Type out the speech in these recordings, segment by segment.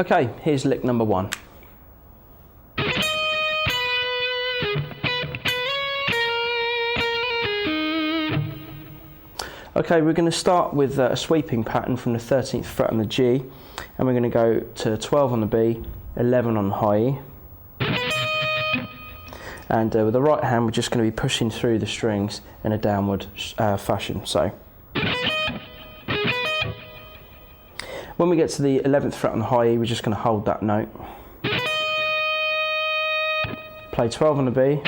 Okay, here's lick number 1. Okay, we're going to start with a sweeping pattern from the 13th fret on the G, and we're going to go to 12 on the B, 11 on the high E, and with the right hand we're just going to be pushing through the strings in a downward fashion. So when we get to the 11th fret on the high E, we're just going to hold that note, play 12 on the B,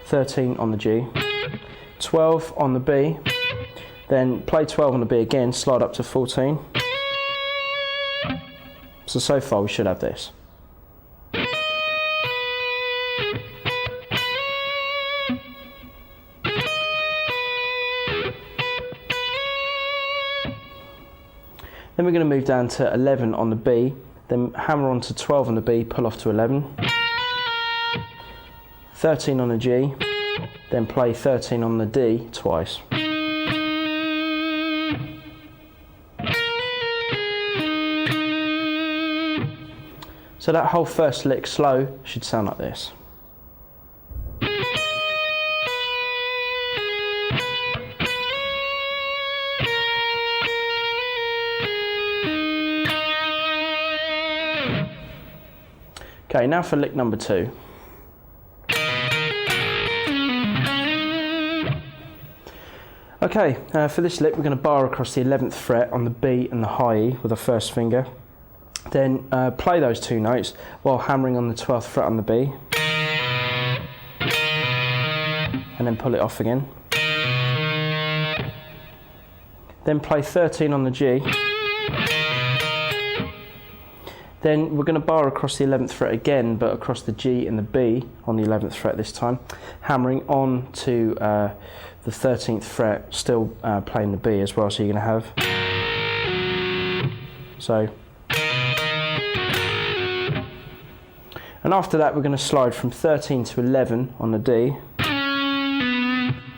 13 on the G, 12 on the B, then play 12 on the B again, slide up to 14. So far we should have this. Then we're going to move down to 11 on the B, then hammer on to 12 on the B, pull off to 11. 13 on the G, then play 13 on the D twice. So that whole first lick slow should sound like this. Okay, now for lick number 2. Okay, for this lick we're going to bar across the 11th fret on the B and the high E with the first finger. Then play those 2 notes while hammering on the 12th fret on the B, and then pull it off again. Then play 13 on the G. Then we're going to bar across the 11th fret again, but across the G and the B on the 11th fret this time, hammering on to the 13th fret, still playing the B as well, so you're going to have and after that we're going to slide from 13 to 11 on the D,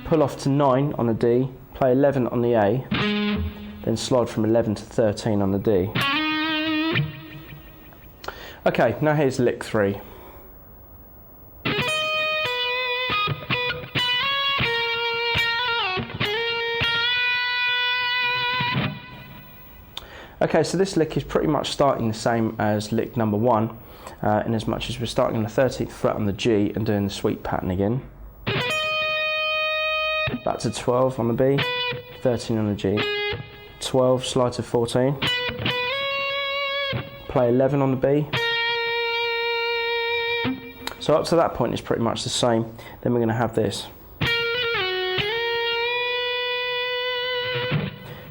pull off to 9 on the D, play 11 on the A, then slide from 11 to 13 on the D. Okay, now here's lick 3. Okay, so this lick is pretty much starting the same as lick number 1, in as much as we're starting on the 13th fret on the G and doing the sweep pattern again. Back to 12 on the B, 13 on the G, 12, slide to 14, play 11 on the B. So up to that point it's pretty much the same. Then we're going to have this.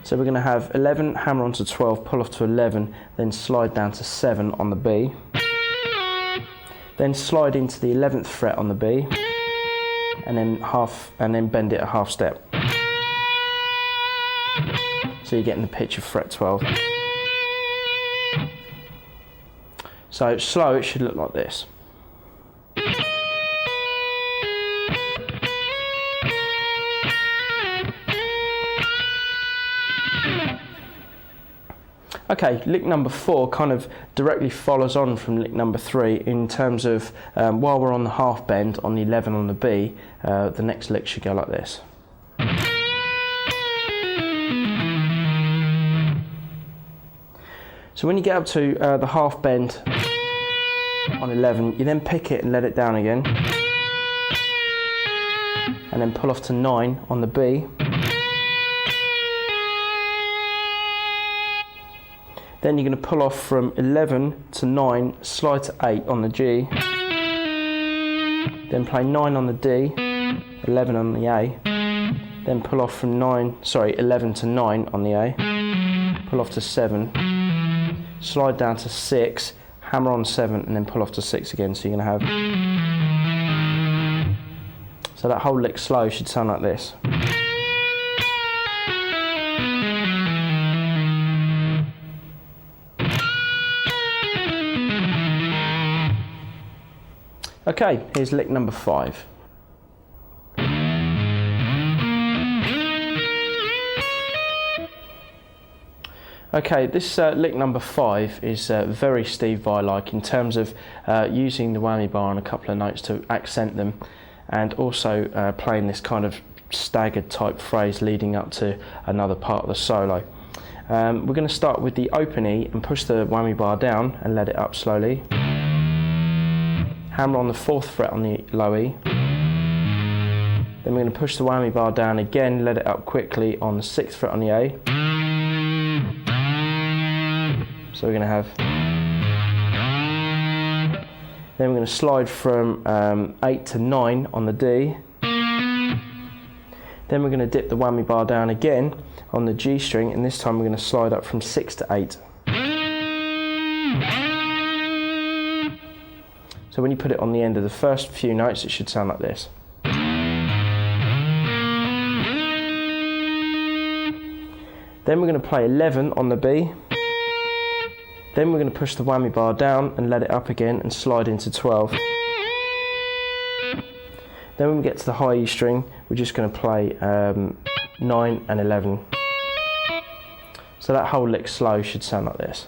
So we're going to have 11, hammer onto 12, pull off to 11, then slide down to 7 on the B. Then slide into the 11th fret on the B, and then bend it a half step. So you're getting the pitch of fret 12. So slow, it should look like this. Okay, lick number 4 kind of directly follows on from lick number 3 in terms of while we're on the half bend on the 11 on the B, the next lick should go like this. So when you get up to the half bend on 11, you then pick it and let it down again, and then pull off to 9 on the B. Then you're going to pull off from 11 to 9, slide to 8 on the G, then play 9 on the D, 11 on the A, then pull off from 11 to 9 on the A, pull off to 7, slide down to 6, hammer on 7, and then pull off to 6 again, so you're going to have... So that whole lick slow should sound like this. Okay, here's lick number 5. Okay, this lick number 5 is very Steve Vai-like in terms of using the whammy bar on a couple of notes to accent them, and also playing this kind of staggered type phrase leading up to another part of the solo. We're going to start with the open E and push the whammy bar down and let it up slowly. Hammer on the 4th fret on the low E. Then we're going to push the whammy bar down again, let it up quickly on the 6th fret on the A. So we're going to have... Then we're going to slide from 8 to 9 on the D. Then we're going to dip the whammy bar down again on the G string, and this time we're going to slide up from 6 to 8. So when you put it on the end of the first few notes, it should sound like this. Then we're going to play 11 on the B. Then we're going to push the whammy bar down and let it up again and slide into 12. Then when we get to the high E string, we're just going to play 9 and 11. So that whole lick slow should sound like this.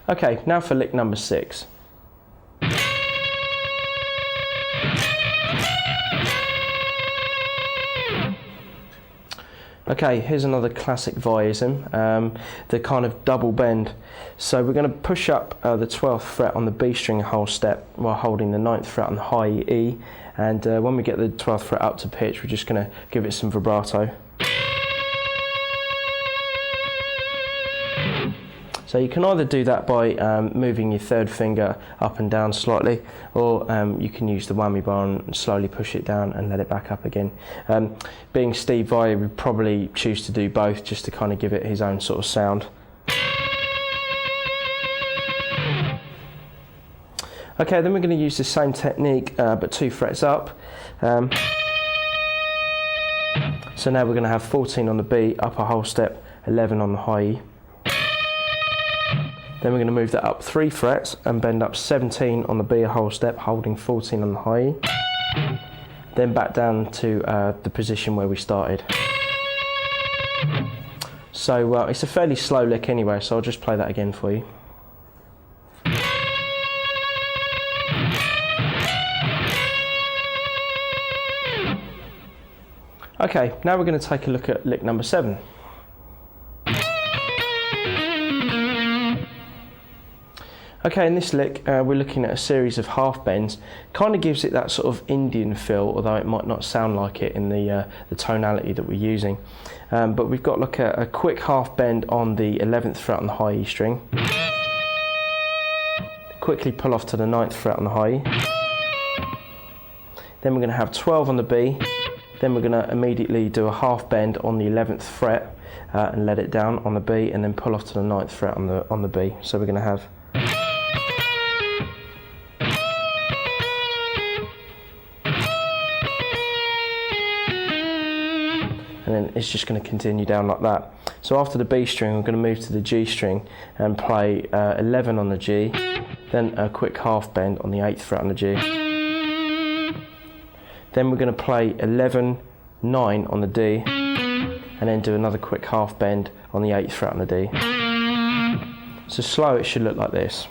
Okay, now for lick number 6. Okay, here's another classic Vai-ism, the kind of double bend. So we're going to push up the 12th fret on the B string a whole step while holding the 9th fret on the high E, and when we get the 12th fret up to pitch, we're just going to give it some vibrato. So you can either do that by moving your 3rd finger up and down slightly, or you can use the whammy bar and slowly push it down and let it back up again. Being Steve Vai, would probably choose to do both just to kind of give it his own sort of sound. Okay, then we're going to use the same technique but 2 frets up. So now we're going to have 14 on the B, up a whole step, 11 on the high E. Then we're going to move that up 3 frets and bend up 17 on the B a whole step, holding 14 on the high E. Then back down to the position where we started. So it's a fairly slow lick anyway, so I'll just play that again for you. Okay, now we're going to take a look at lick number 7. Okay, in this lick, we're looking at a series of half bends. Kind of gives it that sort of Indian feel, although it might not sound like it in the tonality that we're using. But we've got like a quick half bend on the 11th fret on the high E string. Quickly pull off to the 9th fret on the high E. Then we're going to have 12 on the B. Then we're going to immediately do a half bend on the 11th fret and let it down on the B, and then pull off to the 9th fret on the B. So we're going to have... And then it's just going to continue down like that. So after the B string, we're going to move to the G string and play 11 on the G, then a quick half bend on the 8th fret on the G. Then we're going to play 11, 9 on the D, and then do another quick half bend on the 8th fret on the D. So slow, it should look like this.